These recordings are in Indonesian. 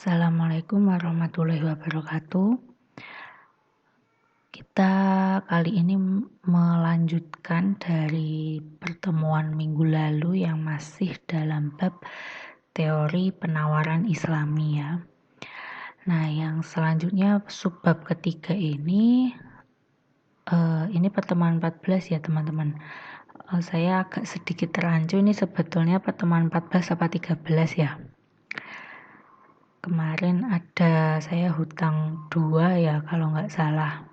Assalamualaikum warahmatullahi wabarakatuh. Kita kali ini melanjutkan dari pertemuan minggu lalu yang masih dalam bab teori penawaran Islami ya. Nah, yang selanjutnya subbab ketiga ini pertemuan 14 ya teman-teman. Saya agak sedikit rancu, ini sebetulnya pertemuan 14 apa 13 ya. Kemarin ada saya hutang 2 ya kalau nggak salah.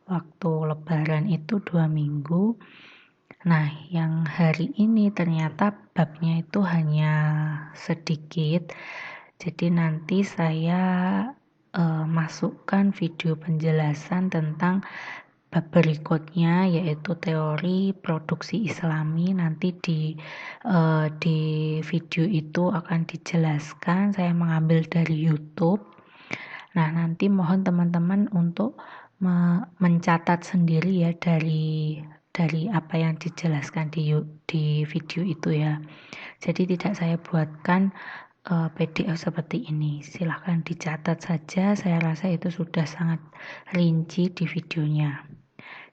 Waktu lebaran itu 2 minggu. Nah, yang hari ini ternyata babnya itu hanya sedikit. Jadi nanti saya masukkan video penjelasan tentang bab berikutnya, yaitu teori produksi Islami. Nanti di video itu akan dijelaskan, saya mengambil dari YouTube. Nah, nanti mohon teman-teman untuk mencatat sendiri ya dari apa yang dijelaskan di video itu ya. Jadi tidak saya buatkan PDF seperti ini. Silahkan dicatat saja, saya rasa itu sudah sangat rinci di videonya.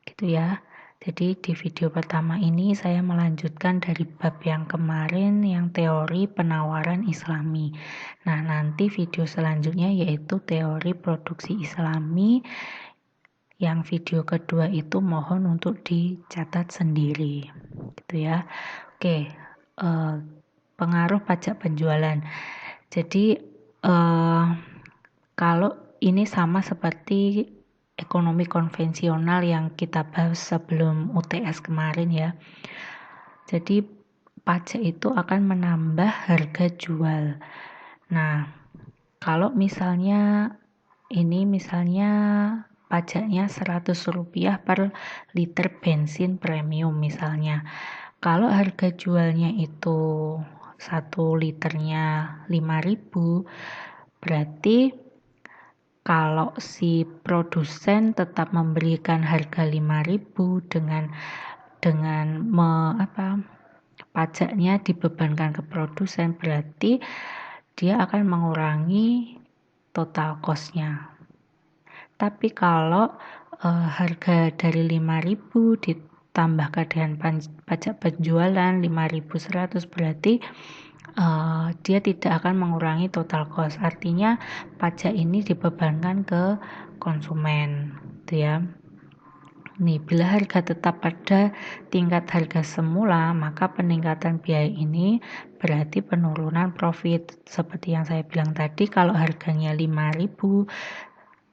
Gitu ya. Jadi di video pertama ini saya melanjutkan dari bab yang kemarin yang teori penawaran Islami. Nah, nanti video selanjutnya yaitu teori produksi Islami. Yang video kedua itu mohon untuk dicatat sendiri. Gitu ya. Oke, pengaruh pajak penjualan. Jadi kalau ini sama seperti ekonomi konvensional yang kita bahas sebelum UTS kemarin ya. Jadi pajak itu akan menambah harga jual. Nah, kalau misalnya pajaknya Rp100 per liter bensin premium misalnya. Kalau harga jualnya itu 1 liternya 5.000, berarti kalau si produsen tetap memberikan harga 5.000 dengan pajaknya dibebankan ke produsen, berarti dia akan mengurangi total cost-nya. Tapi kalau harga dari 5.000 ditambahkan dengan pajak penjualan 5.100, berarti dia tidak akan mengurangi total cost. Artinya pajak ini dibebankan ke konsumen, gitu ya. Nih, bila harga tetap pada tingkat harga semula, maka peningkatan biaya ini berarti penurunan profit. Seperti yang saya bilang tadi, kalau harganya 5.000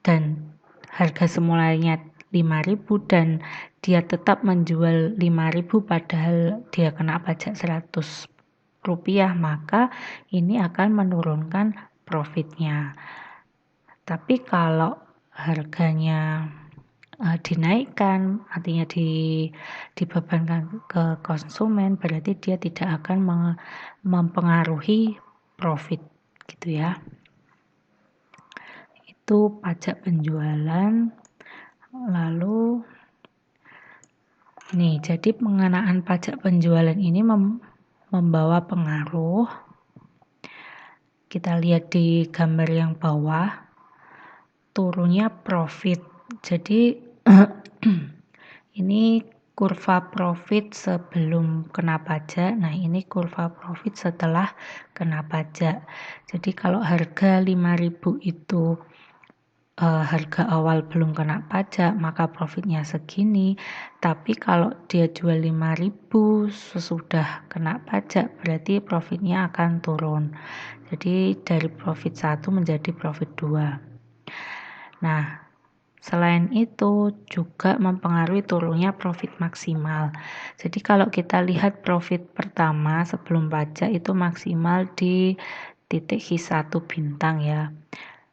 dan harga semulanya 5.000 dan dia tetap menjual 5.000 padahal dia kena pajak Rp100, maka ini akan menurunkan profitnya. Tapi kalau harganya dinaikkan, artinya dibebankan ke konsumen, berarti dia tidak akan mempengaruhi profit, gitu ya. Itu pajak penjualan. Lalu jadi pengenaan pajak penjualan ini membawa pengaruh. Kita lihat di gambar yang bawah, turunnya profit. Jadi ini kurva profit sebelum kena pajak. Nah, ini kurva profit setelah kena pajak. Jadi kalau harga 5.000 itu harga awal belum kena pajak, maka profitnya segini. Tapi kalau dia jual 5.000 sesudah kena pajak, berarti profitnya akan turun. Jadi dari profit 1 menjadi profit 2. Nah, selain itu juga mempengaruhi turunnya profit maksimal. Jadi kalau kita lihat profit pertama sebelum pajak itu maksimal di titik Q1 bintang ya.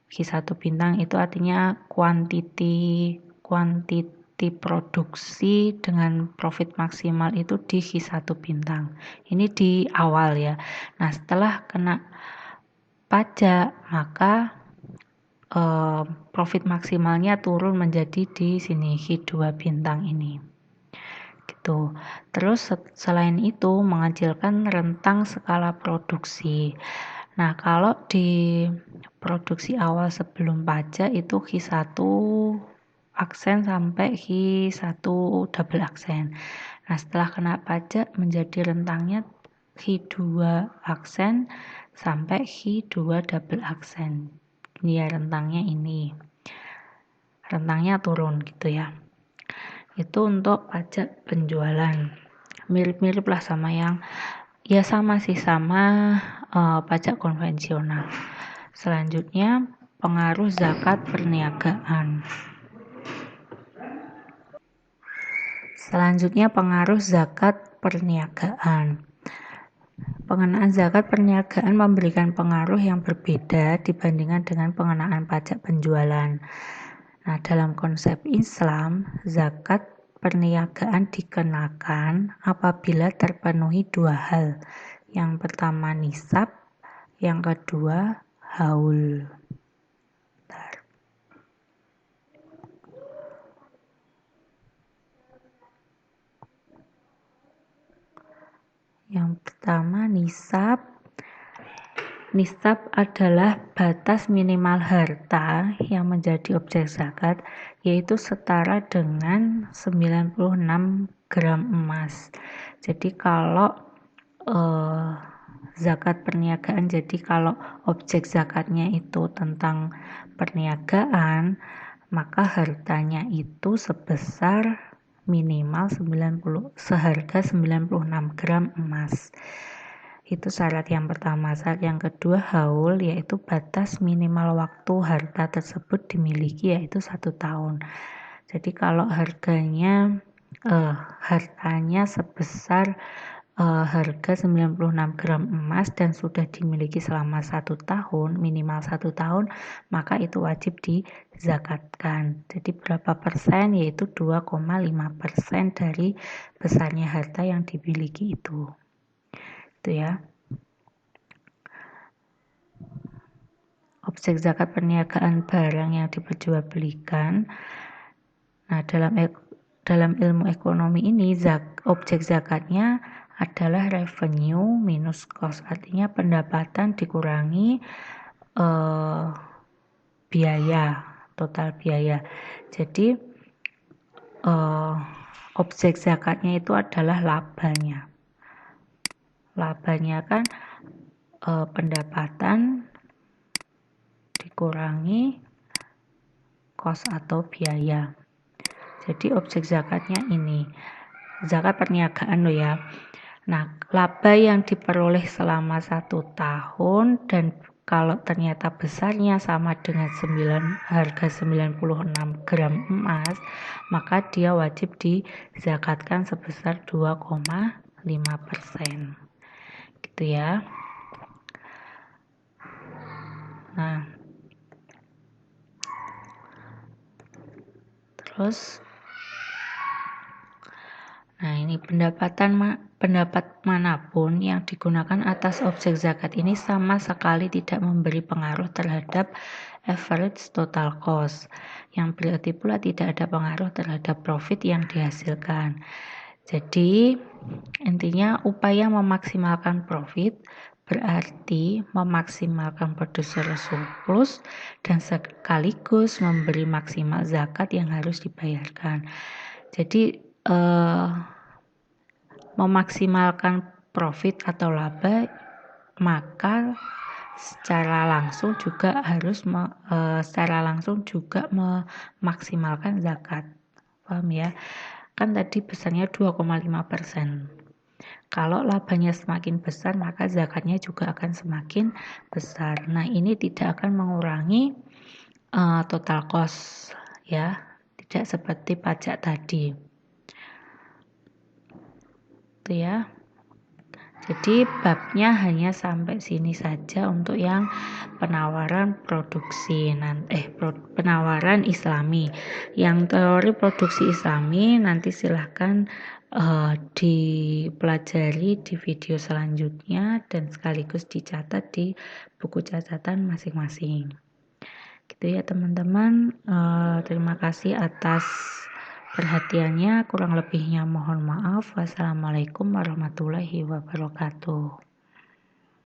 Q1 bintang itu artinya kuantiti produksi dengan profit maksimal itu di Q1 bintang. Ini di awal ya. Nah, setelah kena pajak maka profit maksimalnya turun menjadi di sini Q2 bintang ini. Gitu. Terus selain itu mengecilkan rentang skala produksi. Nah, kalau di produksi awal sebelum pajak itu Q1 aksen sampai Q1 double aksen. Nah, setelah kena pajak menjadi rentangnya Q2 aksen sampai Q2 double aksen. Ini ya rentangnya ini. Rentangnya turun gitu ya. Itu untuk pajak penjualan. Mirip-mirip lah sama yang ya sama sih sama pajak konvensional. Selanjutnya pengaruh zakat perniagaan. Pengenaan zakat perniagaan memberikan pengaruh yang berbeda dibandingkan dengan pengenaan pajak penjualan. Nah, dalam konsep Islam, zakat perniagaan dikenakan apabila terpenuhi dua hal. Yang pertama nisab, yang kedua haul. Yang pertama nisab. Nisab adalah batas minimal harta yang menjadi objek zakat, yaitu setara dengan 96 gram emas. Jadi kalau zakat perniagaan, jadi kalau objek zakatnya itu tentang perniagaan, maka hartanya itu sebesar minimal seharga 96 gram emas. Itu syarat yang pertama. Syarat yang kedua haul, yaitu batas minimal waktu harta tersebut dimiliki, yaitu 1 tahun. Jadi kalau hartanya sebesar harga 96 gram emas dan sudah dimiliki selama 1 tahun, minimal 1 tahun, maka itu wajib dizakatkan. Jadi berapa persen? Yaitu 2,5% dari besarnya harta yang dimiliki itu. Itu ya. Objek zakat perniagaan barang yang diperjualbelikan. Nah, dalam ilmu ekonomi ini objek zakatnya adalah revenue minus cost, artinya pendapatan dikurangi biaya, total biaya. Jadi objek zakatnya itu adalah labanya. Labanya kan pendapatan dikurangi cost atau biaya. Jadi objek zakatnya ini zakat perniagaan loh ya. Nah, laba yang diperoleh selama 1 tahun dan kalau ternyata besarnya sama dengan harga 96 gram emas, maka dia wajib dizakatkan sebesar 2,5%. Gitu ya. Nah, ini pendapat manapun yang digunakan atas objek zakat ini sama sekali tidak memberi pengaruh terhadap average total cost, yang berarti pula tidak ada pengaruh terhadap profit yang dihasilkan. Jadi, intinya upaya memaksimalkan profit berarti memaksimalkan produser surplus dan sekaligus memberi maksimal zakat yang harus dibayarkan. Jadi memaksimalkan profit atau laba, maka secara langsung juga memaksimalkan zakat. Paham ya? Kan tadi besarnya 2,5%. Kalau labanya semakin besar, maka zakatnya juga akan semakin besar. Nah, ini tidak akan mengurangi total cost ya, tidak seperti pajak tadi. Itu ya. Jadi babnya hanya sampai sini saja untuk yang penawaran penawaran Islami. Yang teori produksi Islami nanti silahkan dipelajari di video selanjutnya dan sekaligus dicatat di buku catatan masing-masing. Gitu ya teman-teman. Terima kasih atas perhatiannya, kurang lebihnya mohon maaf. Wassalamualaikum warahmatullahi wabarakatuh.